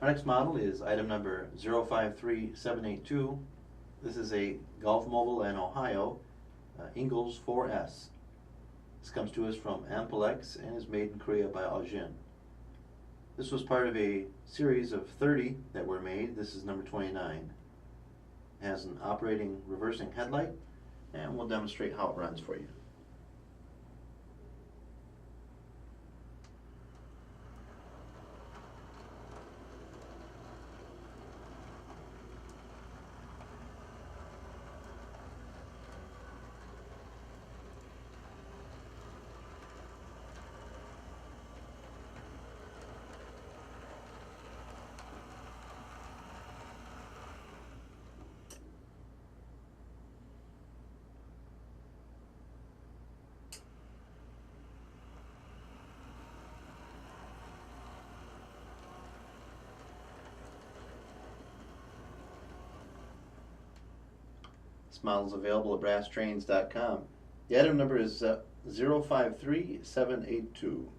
Our next model is item number 053782. This is a Gulf Mobile and Ohio Ingalls 4S. This comes to us from Ampolex and is made in Korea by Ajin. This was part of a series of 30 that were made. This is number 29. It has an operating reversing headlight, and we'll demonstrate how it runs for you. This model is available at brasstrains.com. The item number is 053782.